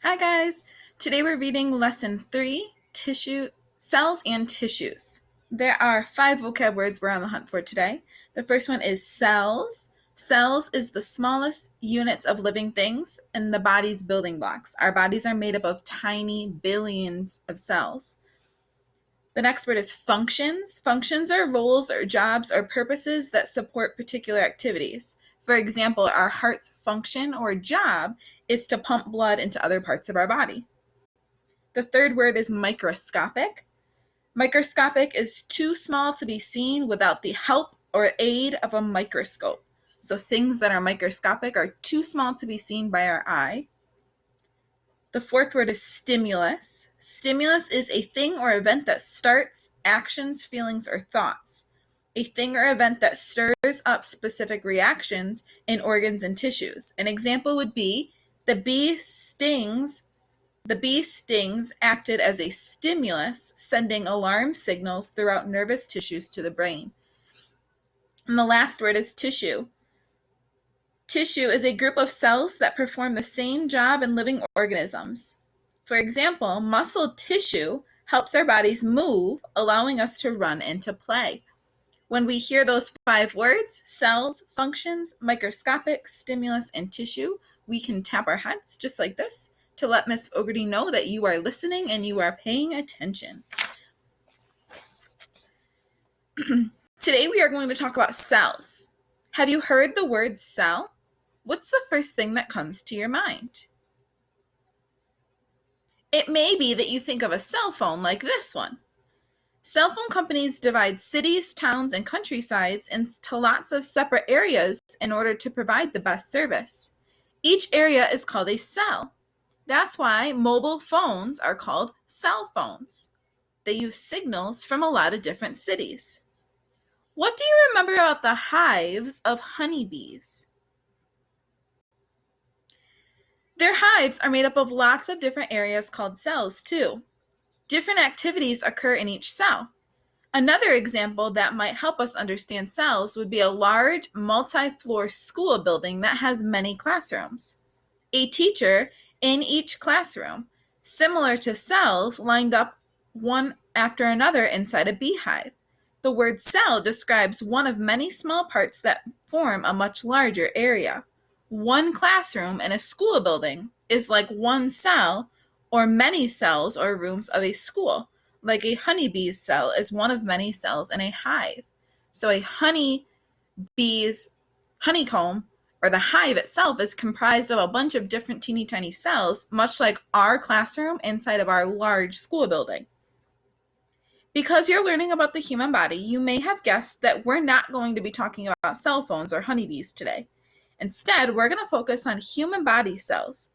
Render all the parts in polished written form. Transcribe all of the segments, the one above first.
Hi guys! Today we're reading Lesson 3, Cells and Tissues. There are 5 vocab words we're on the hunt for today. The first one is cells. Cells is the smallest units of living things and the body's building blocks. Our bodies are made up of tiny billions of cells. The next word is functions. Functions are roles or jobs or purposes that support particular activities. For example, our heart's function or job is to pump blood into other parts of our body. The third word is microscopic. Microscopic is too small to be seen without the help or aid of a microscope. So things that are microscopic are too small to be seen by our eye. The fourth word is stimulus. Stimulus is a thing or event that starts actions, feelings, or thoughts. A thing or event that stirs up specific reactions in organs and tissues. An example would be the bee stings acted as a stimulus, sending alarm signals throughout nervous tissues to the brain. And the last word is tissue. Tissue is a group of cells that perform the same job in living organisms. For example, muscle tissue helps our bodies move, allowing us to run and to play. When we hear those 5 words, cells, functions, microscopic, stimulus, and tissue, we can tap our heads just like this to let Miss Fogarty know that you are listening and you are paying attention. Today we are going to talk about cells. Have you heard the word cell? What's the first thing that comes to your mind? It may be that you think of a cell phone like this one. Cell phone companies divide cities, towns, and countrysides into lots of separate areas in order to provide the best service. Each area is called a cell. That's why mobile phones are called cell phones. They use signals from a lot of different cities. What do you remember about the hives of honeybees? Their hives are made up of lots of different areas called cells, too. Different activities occur in each cell. Another example that might help us understand cells would be a large multi-floor school building that has many classrooms. A teacher in each classroom, similar to cells lined up one after another inside a beehive. The word cell describes one of many small parts that form a much larger area. One classroom in a school building is like one cell or many cells or rooms of a school. Like a honeybee's cell is one of many cells in a hive. So a honeybee's honeycomb, or the hive itself, is comprised of a bunch of different teeny tiny cells, much like our classroom inside of our large school building. Because you're learning about the human body, you may have guessed that we're not going to be talking about cell phones or honeybees today. Instead, we're going to focus on human body cells.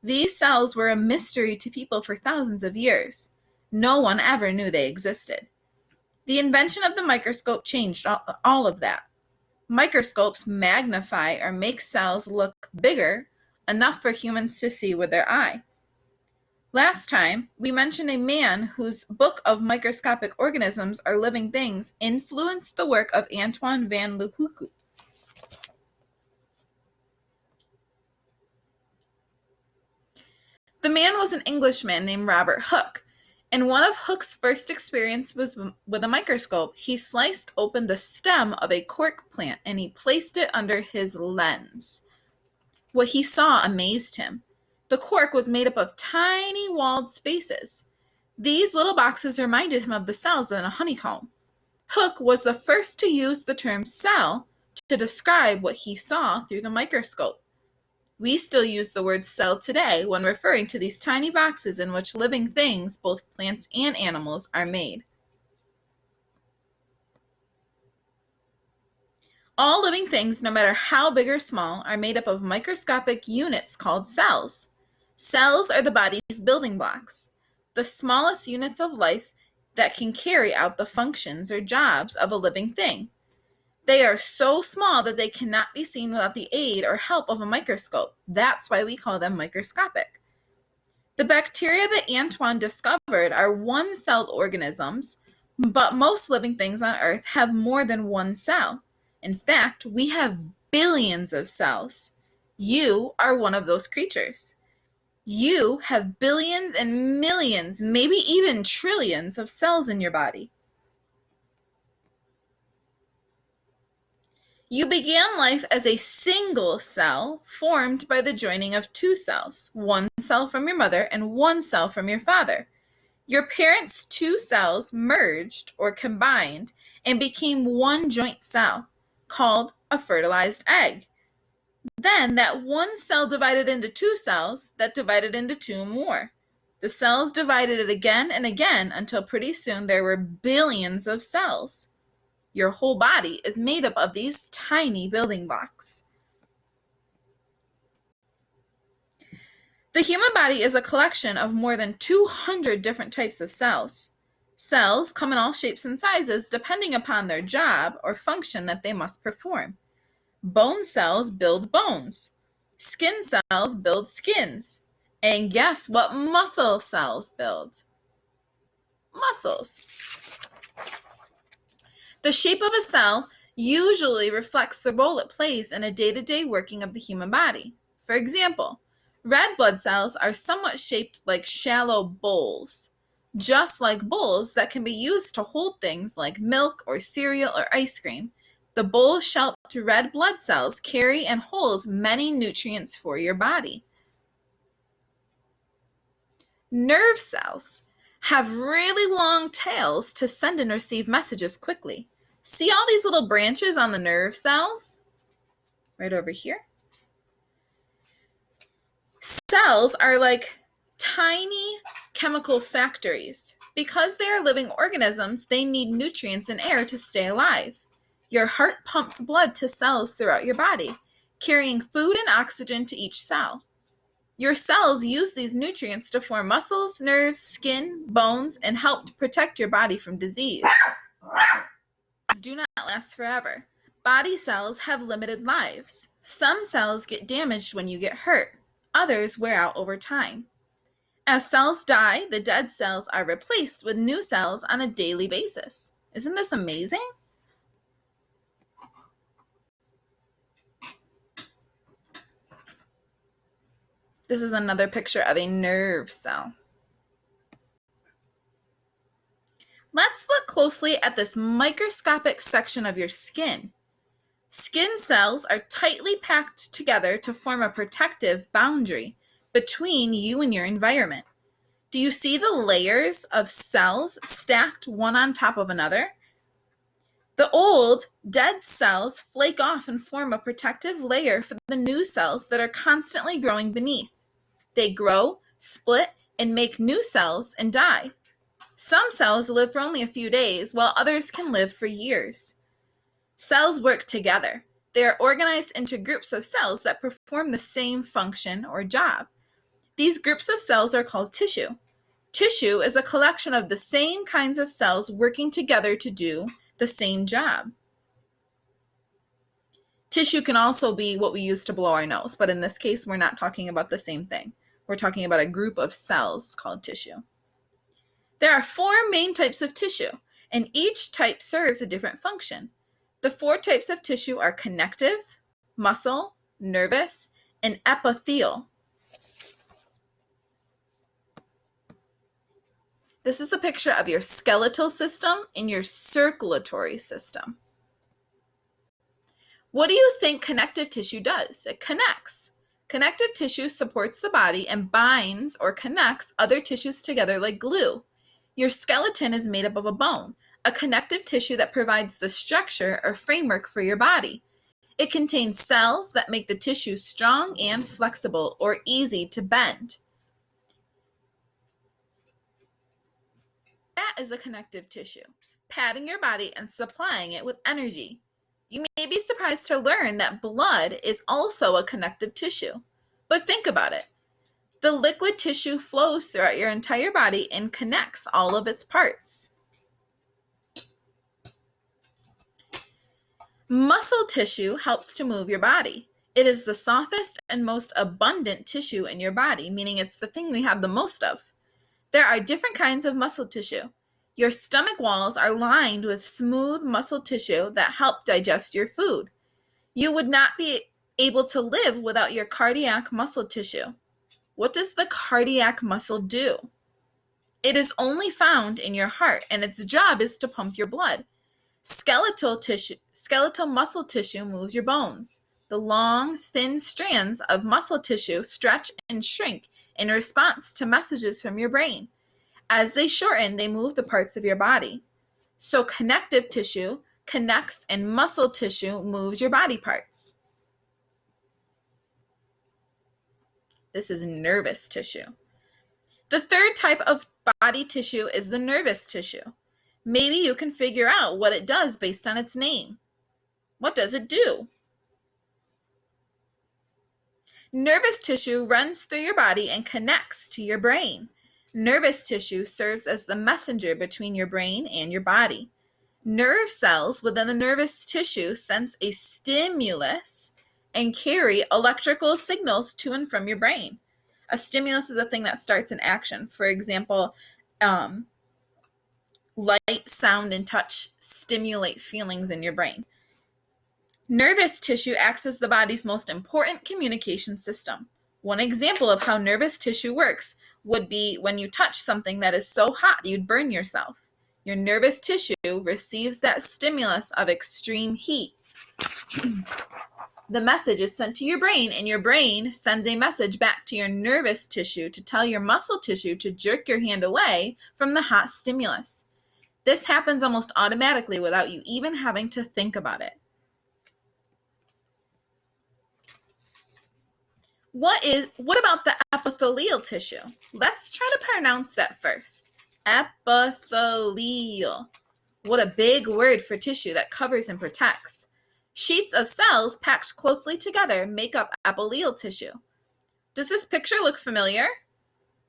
These cells were a mystery to people for thousands of years. No one ever knew they existed. The invention of the microscope changed all of that. Microscopes magnify or make cells look bigger, enough for humans to see with their eye. Last time, we mentioned a man whose book of microscopic organisms are living things influenced the work of Antoine van Leeuwenhoek. The man was an Englishman named Robert Hooke, and one of Hooke's first experience was with a microscope. He sliced open the stem of a cork plant and he placed it under his lens. What he saw amazed him. The cork was made up of tiny walled spaces. These little boxes reminded him of the cells in a honeycomb. Hooke was the first to use the term cell to describe what he saw through the microscope. We still use the word cell today when referring to these tiny boxes in which living things, both plants and animals, are made. All living things, no matter how big or small, are made up of microscopic units called cells. Cells are the body's building blocks, the smallest units of life that can carry out the functions or jobs of a living thing. They are so small that they cannot be seen without the aid or help of a microscope. That's why we call them microscopic. The bacteria that Antoine discovered are one-celled organisms, but most living things on Earth have more than one cell. In fact, we have billions of cells. You are one of those creatures. You have billions and millions, maybe even trillions of cells in your body. You began life as a single cell formed by the joining of two cells, one cell from your mother and one cell from your father. Your parents' two cells merged or combined and became one joint cell called a fertilized egg. Then that one cell divided into two cells that divided into two more. The cells divided it again and again until pretty soon there were billions of cells. Your whole body is made up of these tiny building blocks. The human body is a collection of more than 200 different types of cells. Cells come in all shapes and sizes depending upon their job or function that they must perform. Bone cells build bones. Skin cells build skins. And guess what muscle cells build? Muscles. The shape of a cell usually reflects the role it plays in a day-to-day working of the human body. For example, red blood cells are somewhat shaped like shallow bowls, just like bowls that can be used to hold things like milk or cereal or ice cream. The bowl-shaped red blood cells carry and hold many nutrients for your body. Nerve cells have really long tails to send and receive messages quickly. See all these little branches on the nerve cells? Right over here. Cells are like tiny chemical factories. Because they are living organisms, they need nutrients and air to stay alive. Your heart pumps blood to cells throughout your body, carrying food and oxygen to each cell. Your cells use these nutrients to form muscles, nerves, skin, bones, and help to protect your body from disease. Do not last forever. Body cells have limited lives. Some cells get damaged when you get hurt. Others wear out over time. As cells die, the dead cells are replaced with new cells on a daily basis. Isn't this amazing? This is another picture of a nerve cell. Let's look closely at this microscopic section of your skin. Skin cells are tightly packed together to form a protective boundary between you and your environment. Do you see the layers of cells stacked one on top of another? The old, dead cells flake off and form a protective layer for the new cells that are constantly growing beneath. They grow, split, and make new cells and die. Some cells live for only a few days, while others can live for years. Cells work together. They are organized into groups of cells that perform the same function or job. These groups of cells are called tissue. Tissue is a collection of the same kinds of cells working together to do the same job. Tissue can also be what we use to blow our nose, but in this case, we're not talking about the same thing. We're talking about a group of cells called tissue. There are 4 main types of tissue, and each type serves a different function. The 4 types of tissue are connective, muscle, nervous, and epithelial. This is a picture of your skeletal system and your circulatory system. What do you think connective tissue does? It connects. Connective tissue supports the body and binds or connects other tissues together like glue. Your skeleton is made up of a bone, a connective tissue that provides the structure or framework for your body. It contains cells that make the tissue strong and flexible or easy to bend. That is a connective tissue, padding your body and supplying it with energy. You may be surprised to learn that blood is also a connective tissue. But think about it. The liquid tissue flows throughout your entire body and connects all of its parts. Muscle tissue helps to move your body. It is the softest and most abundant tissue in your body, meaning it's the thing we have the most of. There are different kinds of muscle tissue. Your stomach walls are lined with smooth muscle tissue that help digest your food. You would not be able to live without your cardiac muscle tissue. What does the cardiac muscle do? It is only found in your heart, and its job is to pump your blood. Skeletal muscle tissue moves your bones. The long, thin strands of muscle tissue stretch and shrink in response to messages from your brain. As they shorten, they move the parts of your body. So connective tissue connects and muscle tissue moves your body parts. This is nervous tissue. The third type of body tissue is the nervous tissue. Maybe you can figure out what it does based on its name. What does it do? Nervous tissue runs through your body and connects to your brain. Nervous tissue serves as the messenger between your brain and your body. Nerve cells within the nervous tissue sense a stimulus and carry electrical signals to and from your brain. A stimulus is a thing that starts an action. For example, light, sound, and touch stimulate feelings in your brain. Nervous tissue acts as the body's most important communication system. One example of how nervous tissue works would be when you touch something that is so hot you'd burn yourself. Your nervous tissue receives that stimulus of extreme heat. The message is sent to your brain, and your brain sends a message back to your nervous tissue to tell your muscle tissue to jerk your hand away from the hot stimulus. This happens almost automatically without you even having to think about it. What about the epithelial tissue? Let's try to pronounce that first. Epithelial. What a big word for tissue that covers and protects. Sheets of cells packed closely together make up epithelial tissue. Does this picture look familiar?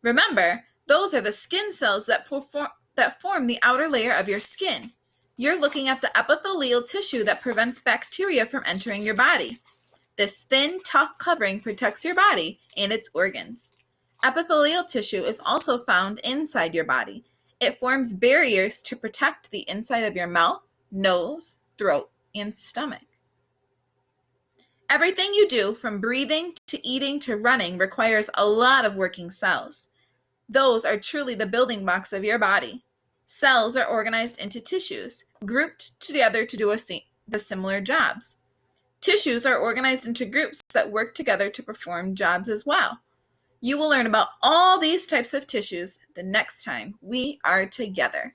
Remember, those are the skin cells that form the outer layer of your skin. You're looking at the epithelial tissue that prevents bacteria from entering your body. This thin, tough covering protects your body and its organs. Epithelial tissue is also found inside your body. It forms barriers to protect the inside of your mouth, nose, throat, and stomach. Everything you do, from breathing to eating to running, requires a lot of working cells. Those are truly the building blocks of your body. Cells are organized into tissues, grouped together to do the similar jobs. Tissues are organized into groups that work together to perform jobs as well. You will learn about all these types of tissues the next time we are together.